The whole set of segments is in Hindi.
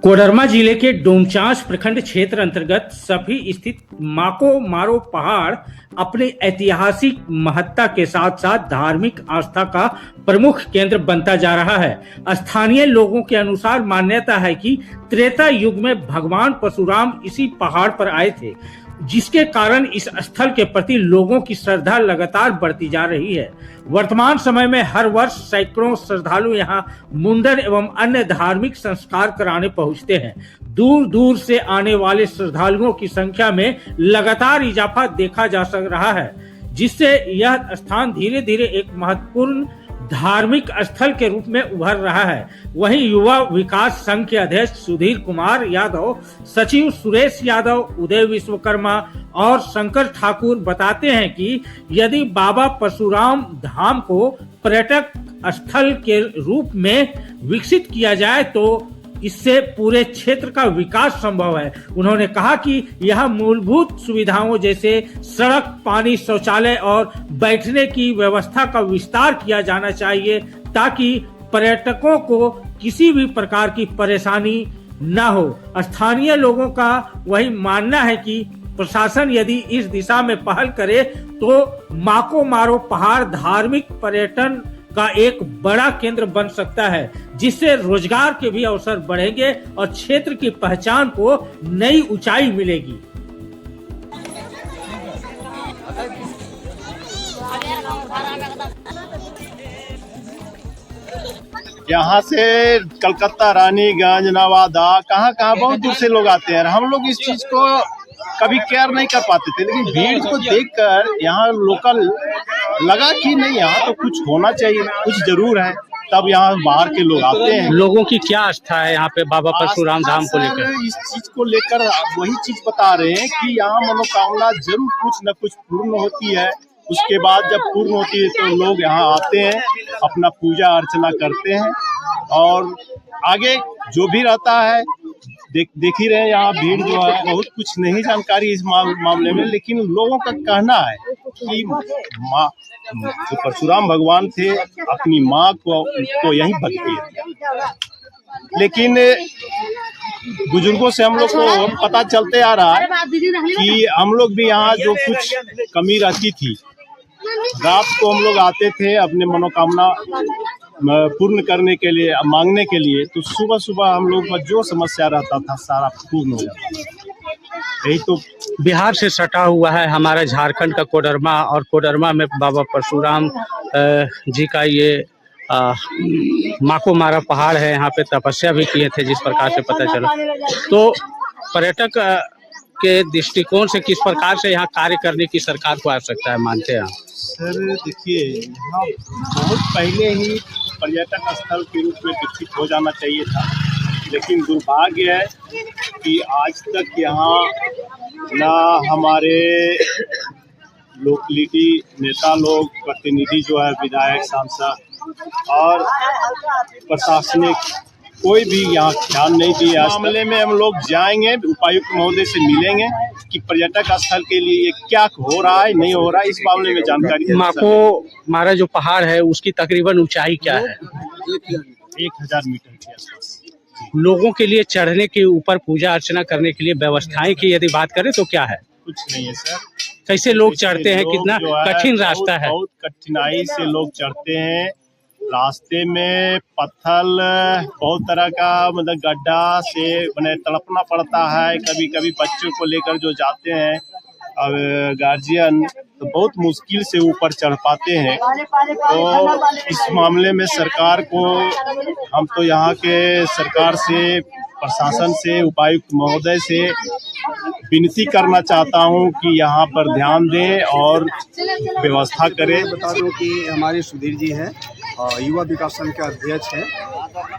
कोडरमा जिले के डोमचांच प्रखंड क्षेत्र अंतर्गत सभी स्थित माको मारो पहाड़ अपने ऐतिहासिक महत्ता के साथ साथ धार्मिक आस्था का प्रमुख केंद्र बनता जा रहा है। स्थानीय लोगों के अनुसार मान्यता है कि त्रेता युग में भगवान परशुराम इसी पहाड़ पर आए थे, जिसके कारण इस स्थल के प्रति लोगों की श्रद्धा लगातार बढ़ती जा रही है। वर्तमान समय में हर वर्ष सैकड़ों श्रद्धालु यहां मुंडन एवं अन्य धार्मिक संस्कार कराने पहुंचते हैं। दूर दूर से आने वाले श्रद्धालुओं की संख्या में लगातार इजाफा देखा जा सक रहा है, जिससे यह स्थान धीरे धीरे एक महत्वपूर्ण धार्मिक स्थल के रूप में उभर रहा है। वहीं युवा विकास संघ के अध्यक्ष सुधीर कुमार यादव, सचिव सुरेश यादव, उदय विश्वकर्मा और शंकर ठाकुर बताते हैं कि यदि बाबा परशुराम धाम को पर्यटक स्थल के रूप में विकसित किया जाए तो इससे पूरे क्षेत्र का विकास संभव है। उन्होंने कहा कि यह मूलभूत सुविधाओं जैसे सड़क, पानी, शौचालय और बैठने की व्यवस्था का विस्तार किया जाना चाहिए ताकि पर्यटकों को किसी भी प्रकार की परेशानी न हो। स्थानीय लोगों का वही मानना है कि प्रशासन यदि इस दिशा में पहल करे तो माको मारो पहाड़ धार्मिक पर्यटन का एक बड़ा केंद्र बन सकता है, जिससे रोजगार के भी अवसर बढ़ेंगे और क्षेत्र की पहचान को नई ऊंचाई मिलेगी। यहाँ से कलकत्ता, रानीगंज, नवादा, कहाँ बहुत दूर से लोग आते हैं। हम लोग इस चीज को कभी केयर नहीं कर पाते थे, लेकिन भीड़ को देखकर यहाँ लोकल लगा कि नहीं, यहाँ तो कुछ होना चाहिए, कुछ जरूर है। तब यहाँ बाहर के लोग आते हैं। लोगों की क्या आस्था है यहाँ पे बाबा परशुराम धाम को लेकर? इस चीज को लेकर वही चीज बता रहे हैं कि यहाँ मनोकामना जरूर कुछ न कुछ पूर्ण होती है। उसके बाद जब पूर्ण होती है तो लोग यहाँ आते हैं, अपना पूजा अर्चना करते हैं और आगे जो भी रहता है देख ही रहे। यहाँ भीड़ जो है, बहुत कुछ नहीं जानकारी इस मामले में, लेकिन लोगों का कहना है कि माँ जो परशुराम भगवान थे अपनी माँ को यहीं भक्ति है। लेकिन बुजुर्गों से हम लोग को पता चलते आ रहा है कि हम लोग भी यहाँ जो कुछ कमी रहती थी, रात को हम लोग आते थे अपने मनोकामना पूर्ण करने के लिए, मांगने के लिए, तो सुबह सुबह हम लोग का जो समस्या रहता था सारा पूर्ण हो जाता था। यही तो बिहार से सटा हुआ है हमारा झारखंड का कोडरमा, और कोडरमा में बाबा परशुराम जी का ये माको मारा पहाड़ है। यहाँ पे तपस्या भी किए थे, जिस प्रकार से पता चला। तो पर्यटक के दृष्टिकोण से किस प्रकार से यहाँ कार्य करने की सरकार को आवश्यकता है, मानते हैं? सर देखिए, यहाँ बहुत पहले ही पर्यटक स्थल के रूप में विकसित हो जाना चाहिए था, लेकिन दुर्भाग्य है कि आज तक यहाँ ना हमारे लोकलिटी नेता लोग, प्रतिनिधि जो है, विधायक, सांसद और प्रशासनिक कोई भी यहाँ ध्यान नहीं दिया। इस मामले में हम लोग जाएंगे, उपायुक्त महोदय से मिलेंगे कि पर्यटक स्थल के लिए क्या हो रहा है, नहीं हो रहा है, इस मामले में जानकारी। माको मारा जो पहाड़ है उसकी तकरीबन ऊंचाई क्या है? 1000 मीटर के आसपास। लोगों के लिए चढ़ने के ऊपर पूजा अर्चना करने के लिए व्यवस्थाएं की यदि बात करें तो क्या है? कुछ नहीं है सर। कैसे लोग चढ़ते हैं? कितना कठिन रास्ता है? बहुत कठिनाई से लोग चढ़ते हैं। रास्ते में पत्थर, बहुत तरह का मतलब गड्ढा से तड़पना पड़ता है। कभी कभी बच्चों को लेकर जो जाते हैं और गार्जियन, तो बहुत मुश्किल से ऊपर चढ़ पाते हैं। तो इस मामले में सरकार को, हम तो यहाँ के सरकार से, प्रशासन से, उपायुक्त महोदय से विनती करना चाहता हूँ कि यहाँ पर ध्यान दें और व्यवस्था करें। बता दूं कि हमारे सुधीर जी हैं, युवा विकास संघ के अध्यक्ष हैं,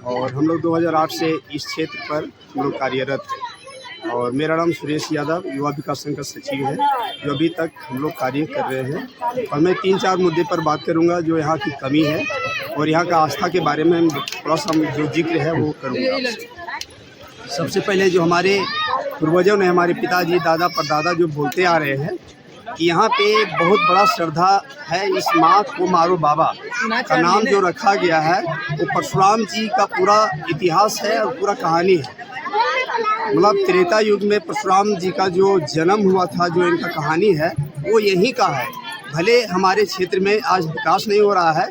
और हम लोग 2008 से इस क्षेत्र पर हम लोग कार्यरत हैं। और मेरा नाम सुरेश यादव, युवा विकास संघ का सचिव है, जो अभी तक हम लोग कार्य कर रहे हैं। और मैं 3-4 मुद्दे पर बात करूंगा जो यहाँ की कमी है और यहाँ का आस्था के बारे में थोड़ा सा जो जिक्र है वो करूँगा। सबसे पहले जो हमारे पूर्वजों ने, हमारे पिताजी, दादा, परदादा जो बोलते आ रहे हैं कि यहाँ पे बहुत बड़ा श्रद्धा है इस माँ को मारो बाबा का नाम जो रखा गया है, वो परशुराम जी का पूरा इतिहास है और पूरा कहानी है। मतलब त्रेता युग में परशुराम जी का जो जन्म हुआ था, जो इनका कहानी है वो यहीं का है। भले हमारे क्षेत्र में आज विकास नहीं हो रहा है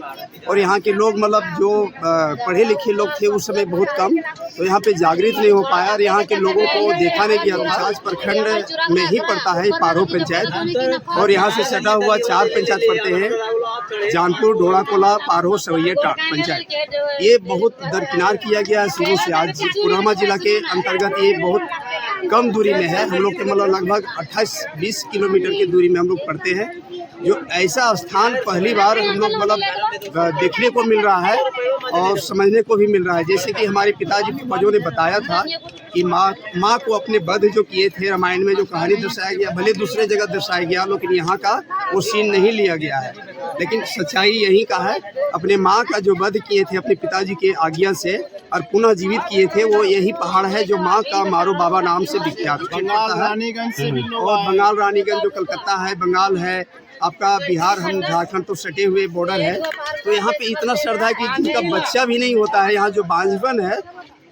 और यहाँ के लोग मतलब जो पढ़े लिखे लोग थे उस समय बहुत कम, तो यहाँ पे जागृत नहीं हो पाया और यहाँ के लोगों को देखा नहीं गया। आज प्रखंड में ही पड़ता है पारो पंचायत और यहाँ से सटा हुआ 4 पंचायत पड़ते हैं, जानपुर, ढोड़ाकोला, पारो, सवैया, टाट पंचायत। ये बहुत दरकिनार किया गया है शुरू से। आज कोडरमा जिला के अंतर्गत ये बहुत कम दूरी में है। हम लोग के मतलब लगभग 28-20 किलोमीटर की दूरी में हम लोग पड़ते हैं। जो ऐसा स्थान पहली बार हम लोग मतलब देखने को मिल रहा है और समझने को भी मिल रहा है। जैसे कि हमारे पिताजी पूर्वजों ने बताया था कि माँ को अपने वध जो किए थे, रामायण में जो कहानी दर्शाया गया, भले दूसरे जगह दर्शाया गया लेकिन यहाँ का वो सीन नहीं लिया गया है। लेकिन सच्चाई यही का है, अपने माँ का जो वध किए थे अपने पिताजी के आज्ञा से और पुनः जीवित किए थे, वो यही पहाड़ है जो माँ का मारो बाबा नाम से विख्यात है। बंगाल रानीगंज से भी लोग और बंगाल रानीगंज जो कलकत्ता है, बंगाल है, आपका बिहार, हम झारखंड तो सटे हुए बॉर्डर है। तो यहाँ पे इतना श्रद्धा है कि जिनका बच्चा भी नहीं होता है, यहाँ जो बांझपन है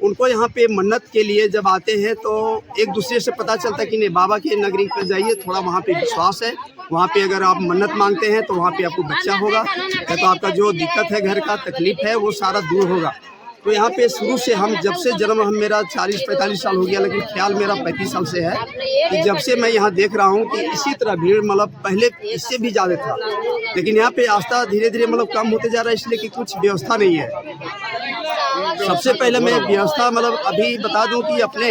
उनको यहाँ पे मन्नत के लिए जब आते हैं तो एक दूसरे से पता चलता है कि नहीं बाबा के नगरी पर जाइए, थोड़ा वहाँ पे विश्वास है। वहाँ पे अगर आप मन्नत मांगते हैं तो वहाँ पे आपको बच्चा होगा, या तो आपका जो दिक्कत है, घर का तकलीफ है, वो सारा दूर होगा। तो यहाँ पे शुरू से हम जब से जन्म, हम मेरा 40-45 साल हो गया, लेकिन ख्याल मेरा 35 साल से है कि जब से मैं यहाँ देख रहा हूँ कि इसी तरह भीड़ मतलब पहले इससे भी ज़्यादा था, लेकिन यहाँ पे आस्था धीरे धीरे मतलब कम होते जा रहा है, इसलिए कि कुछ व्यवस्था नहीं है। सबसे पहले मैं व्यवस्था मतलब अभी बता दूं कि अपने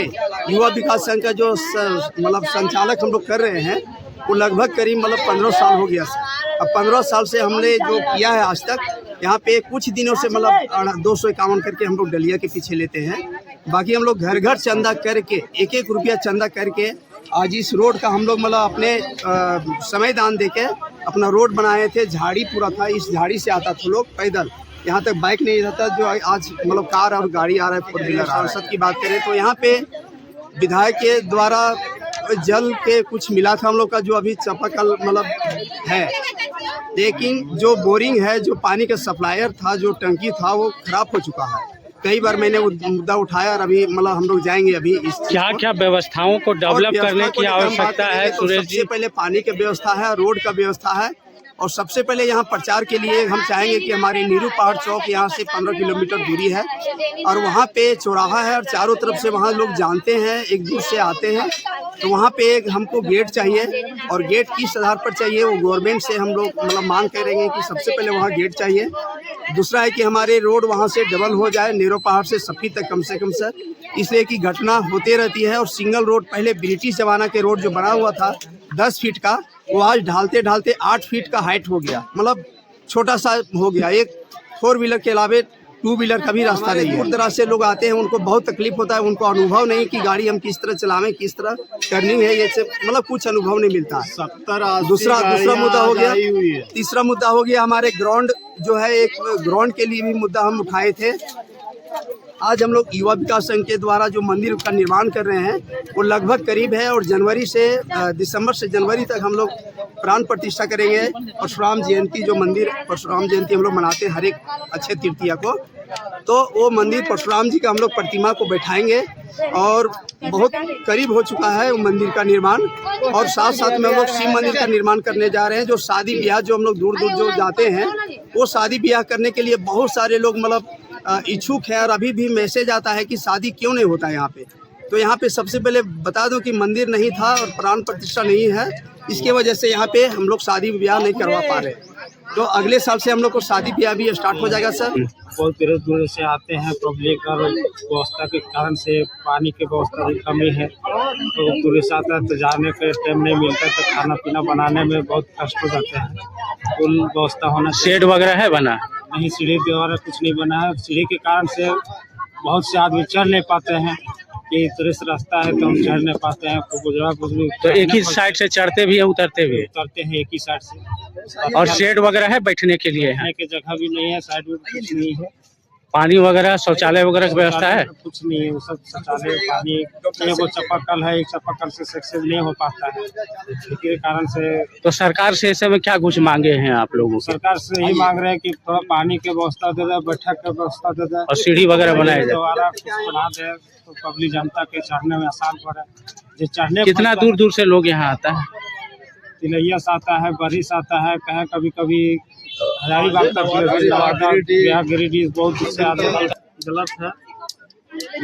युवा विकास संघ का जो मतलब संचालक हम लोग कर रहे हैं, वो लगभग करीब मतलब 15 साल हो गया सर। अब 15 साल से हमने जो किया है आज तक, यहाँ पे कुछ दिनों से मतलब 251 करके हम लोग डलिया के पीछे लेते हैं। बाकी हम लोग घर घर चंदा करके 1-1 रुपया चंदा करके आज इस रोड का हम लोग मतलब अपने समय दान दे के अपना रोड बनाए थे। झाड़ी पूरा था, इस झाड़ी से आता था लोग पैदल, यहाँ तक बाइक नहीं रहता जो आज मतलब कार और गाड़ी आ रहा है, 4 व्हीलर। सांसद की बात करें तो यहाँ पे विधायक के द्वारा जल के कुछ मिला था हम लोग का, जो अभी चापाकल मतलब है, लेकिन जो बोरिंग है, जो पानी का सप्लायर था, जो टंकी था, वो खराब हो चुका है। कई बार मैंने वो मुद्दा उठाया और अभी मतलब हम लोग जाएंगे अभी इस क्या क्या व्यवस्थाओं को डेवलप करने की आवश्यकता है सुरेश जी? सबसे पहले पानी की व्यवस्था है, रोड का व्यवस्था है, और सबसे पहले यहाँ प्रचार के लिए हम चाहेंगे कि हमारे नीरू पहाड़ चौक यहाँ से 15 किलोमीटर दूरी है और वहाँ पे चौराहा है और चारों तरफ से वहाँ लोग जानते हैं, एक दूर से आते हैं। तो वहाँ पे एक हमको गेट चाहिए, और गेट किस आधार पर चाहिए वो गवर्नमेंट से हम लोग मतलब मांग करेंगे कि सबसे पहले वहाँ गेट चाहिए। दूसरा है कि हमारे रोड वहाँ से डबल हो जाए, नीरू पहाड़ से सफी तक कम से कम सर, इसलिए कि घटना होती रहती है। और सिंगल रोड पहले ब्रिटिश जमाना के रोड जो बना हुआ था 10 फीट का, वो आज ढालते ढालते 8 फीट का हाइट हो गया, मतलब छोटा सा हो गया। एक 4 व्हीलर के अलावे 2 व्हीलर का भी रास्ता नहीं है। दूर दराज से लोग आते हैं, उनको बहुत तकलीफ होता है, उनको अनुभव नहीं कि गाड़ी हम किस तरह चलावें, किस तरह टर्निंग है, ये सब मतलब कुछ अनुभव नहीं मिलता है। 70-80 दूसरा मुद्दा हो गया। आई हुई है। तीसरा मुद्दा हो गया हमारे ग्राउंड जो है, एक ग्राउंड के लिए भी मुद्दा हम उठाए थे। आज हम लोग युवा विकास संघ के द्वारा जो मंदिर का निर्माण कर रहे हैं वो लगभग करीब है, और जनवरी से दिसंबर से जनवरी तक हम लोग प्राण प्रतिष्ठा करेंगे। परशुराम जयंती, जो मंदिर परशुराम जयंती हम लोग मनाते हैं हर एक अच्छे तृतीया को, तो वो मंदिर परशुराम जी का हम लोग प्रतिमा को बैठाएंगे और बहुत करीब हो चुका है वो मंदिर का निर्माण। और साथ साथ में हम लोग शिव मंदिर का निर्माण करने जा रहे हैं। जो शादी ब्याह जो हम लोग दूर दूर जो जाते हैं, वो शादी ब्याह करने के लिए बहुत सारे लोग मतलब इच्छुक है, और अभी भी मैसेज आता है कि शादी क्यों नहीं होता है यहाँ पे। तो यहाँ पे सबसे पहले बता दूं कि मंदिर नहीं था और प्राण प्रतिष्ठा नहीं है, इसके वजह से यहाँ पे हम लोग शादी ब्याह नहीं करवा पा रहे। तो अगले साल से हम लोग को शादी ब्याह भी स्टार्ट हो जाएगा सर। बहुत दूर दूर से आते हैं पब्लिक, और व्यवस्था के कारण से पानी की व्यवस्था की कमी है, तो टूरिस्ट आता है तो जाने का टाइम नहीं मिलता, तो खाना पीना बनाने में बहुत कष्ट हो जाते हैं। फुल व्यवस्था होना, शेड वगैरह है बना? नहीं, सीढ़ी द्वारा कुछ नहीं बना है। सीढ़ी के कारण से बहुत से आदमी चढ़ नहीं पाते हैं, कि टूरिस्ट रास्ता है तो हम चढ़ नहीं पाते हैं। कुछ भी तो एक ही साइड से चढ़ते भी है, उतरते भी? उतरते हैं एक ही साइड से। और शेड वगैरह है बैठने के लिए? बैठने की जगह भी नहीं है, साइड में कुछ नहीं है। पानी वगैरह शौचालय वगैरह की व्यवस्था है? कुछ नहीं है, वो सब शौचालय पानी एगो चापाकल है, एक चापाकल से सक्सेस नहीं हो पाता है, इसके कारण से तो सरकार से ऐसे में क्या कुछ मांगे हैं आप लोगों से? सरकार से यही मांग रहे हैं कि थोड़ा पानी की व्यवस्था दे दे, बैठक की व्यवस्था दे दे और सीढ़ी वगैरह बनाए जाए। दोबारा कुछ बना दे तो पब्लिक जनता के चढ़ने में आसान पड़े। जो चढ़ने कितना दूर दूर से लोग यहाँ आता है? तिलैया से आता है, बरी से आता है, कहे कभी कभी हजारीबाग तक बिहार गिरिडीह बहुत दूर से आते हैं। गलत है,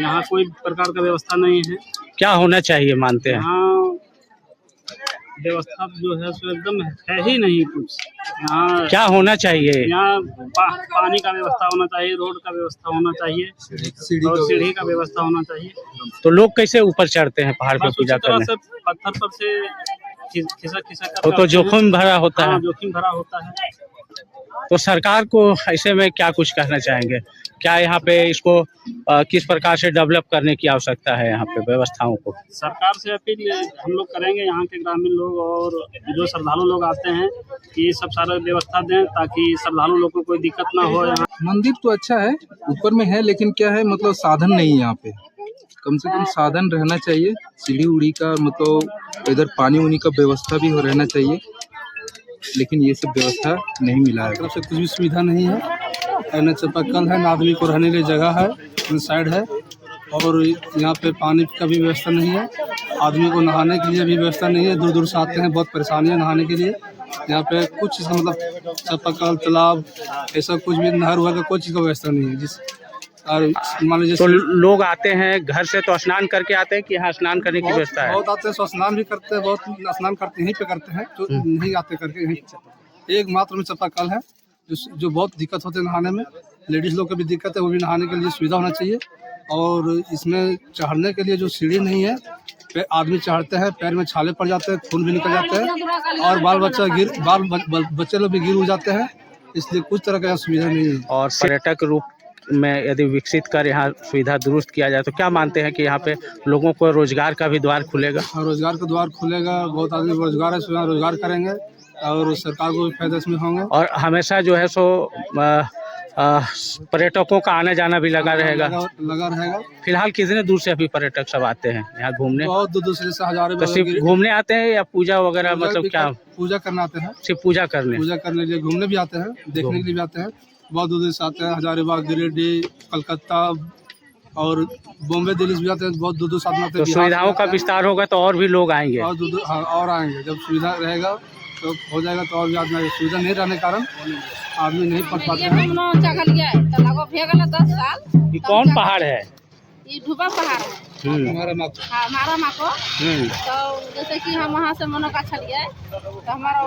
यहाँ कोई प्रकार का व्यवस्था नहीं है। क्या होना चाहिए मानते हैं? यहाँ व्यवस्था जो है सो एकदम है ही नहीं कुछ। यहाँ क्या होना चाहिए? यहाँ पानी का व्यवस्था होना चाहिए, रोड का व्यवस्था होना चाहिए और सीढ़ी का व्यवस्था होना चाहिए। तो लोग कैसे ऊपर चढ़ते हैं पहाड़ पे बस पूजा उसी तरह करने? से पत्थर पर से खिसक कर वो तो जोखिम भरा होता है। हाँ, जोखिम भरा होता है। तो सरकार को ऐसे में क्या कुछ कहना चाहेंगे? क्या यहाँ पे इसको किस प्रकार से डेवलप करने की आवश्यकता है यहाँ पे व्यवस्थाओं को? सरकार से अपील हम लोग करेंगे, यहाँ के ग्रामीण लोग और जो श्रद्धालु लोग आते हैं कि ये सब सारा व्यवस्था दें ताकि श्रद्धालु लोग को कोई दिक्कत ना हो। यहाँ मंदिर तो अच्छा है, ऊपर में है, लेकिन क्या है मतलब साधन नहीं है यहाँ पे। कम से कम साधन रहना चाहिए, सीढ़ी उड़ी का मतलब इधर पानी उनी का व्यवस्था भी हो रहना चाहिए, लेकिन ये सब व्यवस्था नहीं मिला है। तरफ से कुछ भी सुविधा नहीं है, न चापाकल है, न आदमी को रहने के लिए जगह है, साइड है, और यहाँ पे पानी का भी व्यवस्था नहीं है, आदमी को नहाने के लिए भी व्यवस्था नहीं है। दूर दूर से आते हैं, बहुत परेशानी है नहाने के लिए। यहाँ पे कुछ चीज़ मतलब चापाकल, तालाब, ऐसा कुछ भी नहर हुआ का कोई चीज़ का व्यवस्था नहीं है। जिस और मान लीजिए तो लोग आते हैं घर से तो स्नान करके आते हैं कि यहाँ स्नान करने की व्यवस्था है? बहुत आते हैं, सो स्नान भी करते हैं, बहुत स्नान करते हैं, यहीं पे करते हैं, तो नहीं आते करके यहीं एक मात्र में चापाकल है जो बहुत दिक्कत होते हैं नहाने में। लेडीज लोग को भी दिक्कत है, वो भी नहाने के लिए सुविधा होना चाहिए। और इसमें चढ़ने के लिए जो सीढ़ी नहीं है, आदमी चढ़ते हैं, पैर में छाले पड़ जाते हैं, खून भी निकल जाते हैं, और बाल बच्चे लोग भी गिर जाते हैं, इसलिए कुछ तरह का सुविधा नहीं है। और पर्यटक रूप में यदि विकसित कर यहाँ सुविधा दुरुस्त किया जाए तो क्या मानते हैं कि यहाँ पे लोगों को रोजगार का भी द्वार खुलेगा? रोजगार का द्वार खुलेगा, बहुत आदमी रोजगार है, रोजगार करेंगे और सरकार को भी फायदा इसमें होंगे। और हमेशा जो है सो पर्यटकों का आना जाना भी लगा रहेगा। फिलहाल कितने दूर से अभी पर्यटक सब आते हैं यहाँ घूमने? बहुत दूर से, जैसे हजारों। तो सिर्फ घूमने आते हैं या पूजा वगैरह मतलब क्या? पूजा करने आते हैं, सिर्फ पूजा करने के लिए घूमने भी आते हैं, देखने के लिए भी आते हैं, बहुत दूर से आते हैं। हजारीबाग, गिरिडीह, कलकत्ता और बॉम्बे, दिल्ली से भी आते हैं, बहुत दूर से आते हैं। तो सुविधाओं का विस्तार होगा तो और भी लोग आएंगे? और दूर और आएंगे, जब सुविधा रहेगा तो हो जाएगा, तो और भी आदमी आएंगे। सुविधा नहीं रहने के कारण आदमी नहीं पढ़ पाते हैं। 10 साल। ये कौन पहाड़ है? ये ढुबा पहाड़ है हमारा माको। तो जैसे कि हम वहाँ से मनो का छलिए, तो हमारा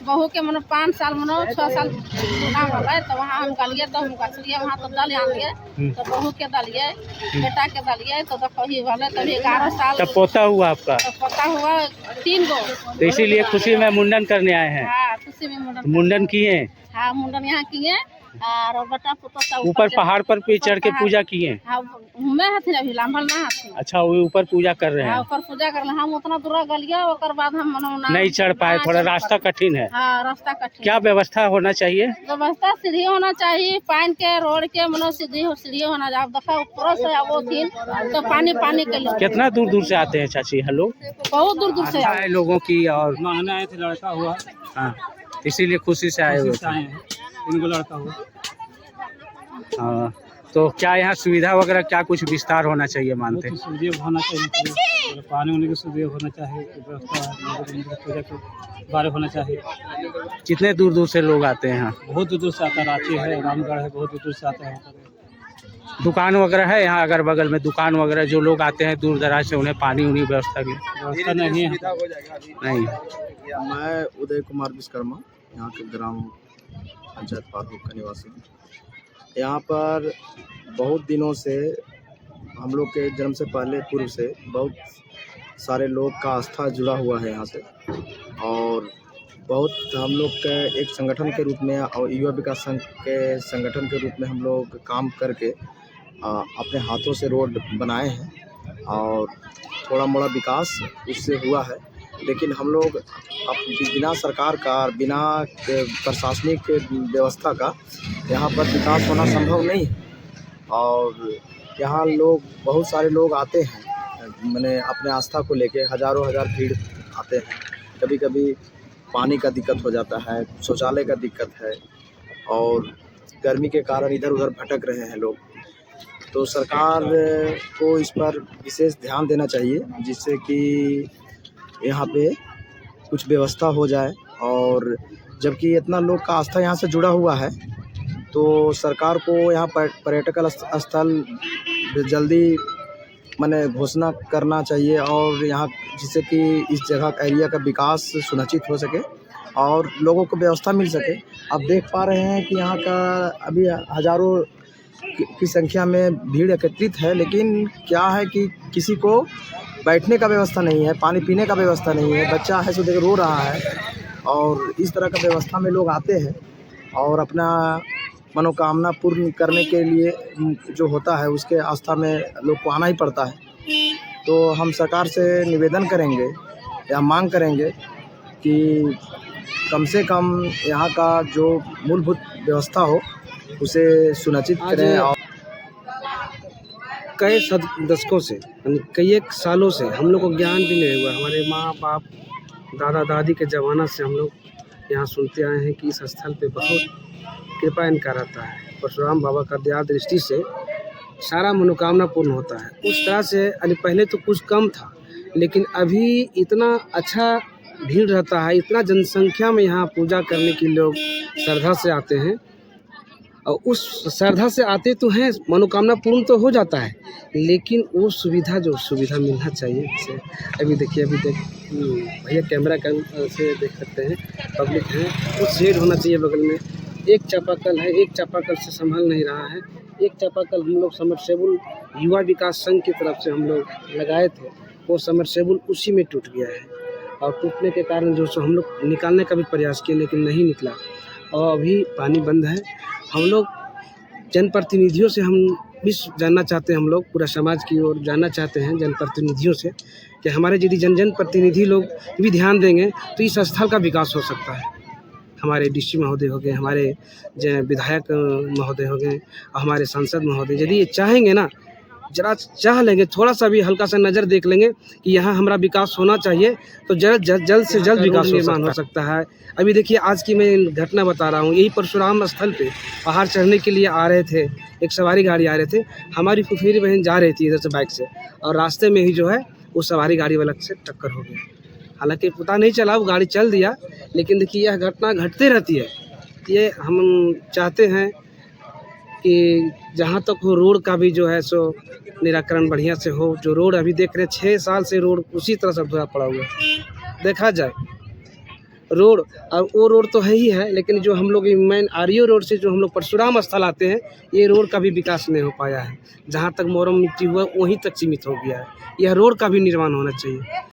बहू के मनो 5 साल मनो 6 साल नाम हो, तो वहाँ हम गलिए, तो हम गछलिए वहाँ तो दल आनिए, तो बहू के दलिए, बेटा के दलिए, तो ही वाले तभी 11 साल तब पोता हुआ आपका? तो पोता हुआ 3 गो। तो इसीलिए खुशी में मुंडन करने आए हैं? हाँ, खुशी में मुंडन किए? हाँ, मुंडन यहाँ किए और बेटा पुतो ऊपर पहाड़ पर भी चढ़ के पूजा किए? हाँ, घूमे हथिन, अभी लांभल ना हथिन। अच्छा, वो ऊपर पूजा कर रहे हैं? हाँ, ऊपर पूजा कर रहे हैं। हम उतना दूर गलिए, ओकर बाद हम नहीं चढ़ पाए, थोड़ा रास्ता कठिन है। हाँ, रास्ता कठिन। क्या व्यवस्था होना चाहिए? व्यवस्था सीढ़ी होना चाहिए, पानी के रोड के मनो सीढ़ी होना चाहिए। देखा ऊपर से वो थी तो पानी के लोग कितना दूर दूर से आते हैं चाची? हेलो, बहुत दूर दूर से आए लोगों की और नहाने आए थे, लड़का हुआ, हाँ, इसीलिए खुशी से आए हुए थे। आए हैं, इनको लड़का हुआ। हाँ, तो क्या यहाँ सुविधा वगैरह क्या कुछ विस्तार होना चाहिए मानते हैं? सुविधा होना चाहिए, पानी होने की सुविधा होना चाहिए, व्यवस्था पूजा के बारे होना चाहिए। कितने दूर दूर से लोग आते हैं यहाँ? बहुत दूर से आता है, रांची है, रामगढ़ है, बहुत दूर से आते हैं। दुकान वगैरह है यहाँ अगर बगल में? दुकान वगैरह जो लोग आते हैं दूर दराज से, उन्हें पानी उनी व्यवस्था की व्यवस्था नहीं है? नहीं। मैं उदय कुमार विश्वकर्मा, यहाँ के ग्राम पंचायत पालपुर का निवासी हूँ। यहाँ पर बहुत दिनों से, हम लोग के जन्म से पहले पूर्व से बहुत सारे लोग का आस्था जुड़ा हुआ है यहाँ से, और बहुत हम लोग के एक संगठन के रूप में और युवा विकास संघ के संगठन के रूप में हम लोग काम करके अपने हाथों से रोड बनाए हैं, और थोड़ा मोड़ा विकास उससे हुआ है। लेकिन हम लोग बिना सरकार का और बिना प्रशासनिक व्यवस्था का यहाँ पर विकास होना संभव नहीं है। और यहाँ लोग बहुत सारे लोग आते हैं, मैंने अपने आस्था को लेके हज़ारों हज़ार भीड़ आते हैं। कभी कभी पानी का दिक्कत हो जाता है, शौचालय का दिक्कत है, और गर्मी के कारण इधर उधर भटक रहे हैं लोग। तो सरकार को इस पर विशेष ध्यान देना चाहिए, जिससे कि यहाँ पे कुछ व्यवस्था हो जाए। और जबकि इतना लोग का आस्था यहाँ से जुड़ा हुआ है, तो सरकार को यहाँ पर्यटक स्थल जल्दी माने घोषणा करना चाहिए, और यहाँ जिससे कि इस जगह एरिया का विकास सुनिश्चित हो सके और लोगों को व्यवस्था मिल सके। आप देख पा रहे हैं कि यहाँ का अभी हज़ारों की संख्या में भीड़ एकत्रित है, लेकिन क्या है कि किसी को बैठने का व्यवस्था नहीं है, पानी पीने का व्यवस्था नहीं है, बच्चा है सो देख रो रहा है। और इस तरह का व्यवस्था में लोग आते हैं और अपना मनोकामना पूर्ण करने के लिए जो होता है उसके आस्था में लोग को आना ही पड़ता है। तो हम सरकार से निवेदन करेंगे या मांग करेंगे कि कम से कम यहाँ का जो मूलभूत व्यवस्था हो उसे सुनिश्चित करें। और कई दशकों से यानी कई एक सालों से हम लोग को ज्ञान भी नहीं हुआ। हमारे माँ बाप दादा दादी के ज़माना से हम लोग यहाँ सुनते आए हैं कि इस स्थल पे बहुत कृपा इनका रहता है। परशुराम बाबा का दया दृष्टि से सारा मनोकामना पूर्ण होता है। उस तरह से यानी पहले तो कुछ कम था, लेकिन अभी इतना अच्छा भीड़ रहता है, इतना जनसंख्या में यहाँ पूजा करने के लोग श्रद्धा से आते हैं। और उस श्रद्धा से आते तो हैं, मनोकामना पूर्ण तो हो जाता है, लेकिन वो सुविधा मिलना चाहिए। जैसे अभी देखिए, भैया कैमरा से देख सकते हैं, पब्लिक है, कुछ शेड होना चाहिए बगल में। एक चापाकल है, एक चापाकल से संभल नहीं रहा है। एक चापाकल हम लोग समरसेबुल युवा विकास संघ की तरफ से हम लोग लगाए थे, वो समरसेबुल उसी में टूट गया है। और टूटने के कारण जो सो हम लोग निकालने का भी प्रयास किए, लेकिन नहीं निकला और अभी पानी बंद है। हम लोग जनप्रतिनिधियों से हम भी जानना चाहते हैं, हम लोग पूरा समाज की ओर जानना चाहते हैं जनप्रतिनिधियों से कि हमारे यदि जनप्रतिनिधि लोग भी ध्यान देंगे तो इस स्थल का विकास हो सकता है। हमारे डीसी महोदय हो गए, हमारे विधायक महोदय हो गए, हमारे सांसद महोदय यदि ये चाहेंगे ना, जरा चाह लेंगे, थोड़ा सा भी हल्का सा नज़र देख लेंगे कि यहाँ हमारा विकास होना चाहिए, तो जल्द से जल्द विकास निर्माण हो सकता है। अभी देखिए, आज की मैं घटना बता रहा हूँ, यही परशुराम स्थल पे पहाड़ चढ़ने के लिए आ रहे थे, एक सवारी गाड़ी आ रहे थे, हमारी फुफेरी बहन जा रही थी इधर से बाइक से, और रास्ते में ही जो है वो सवारी गाड़ी वाला से टक्कर हो गया। हालांकि पता नहीं चला, वो गाड़ी चल दिया, लेकिन देखिए यह घटना घटती रहती है। ये हम चाहते हैं कि जहाँ तक हो रोड का भी जो है सो निराकरण बढ़िया से हो। जो रोड अभी देख रहे हैं 6 साल से रोड उसी तरह से अधूरा पड़ा हुआ है। देखा जाए रोड, और वो रोड तो है ही है, लेकिन जो हम लोग मेन आरियो रोड से जो हम लोग परशुराम स्थल आते हैं, ये रोड का भी विकास नहीं हो पाया है। जहाँ तक मोरम मिट्टी हुआ वहीं तक सीमित हो गया है। यह रोड का भी निर्माण होना चाहिए।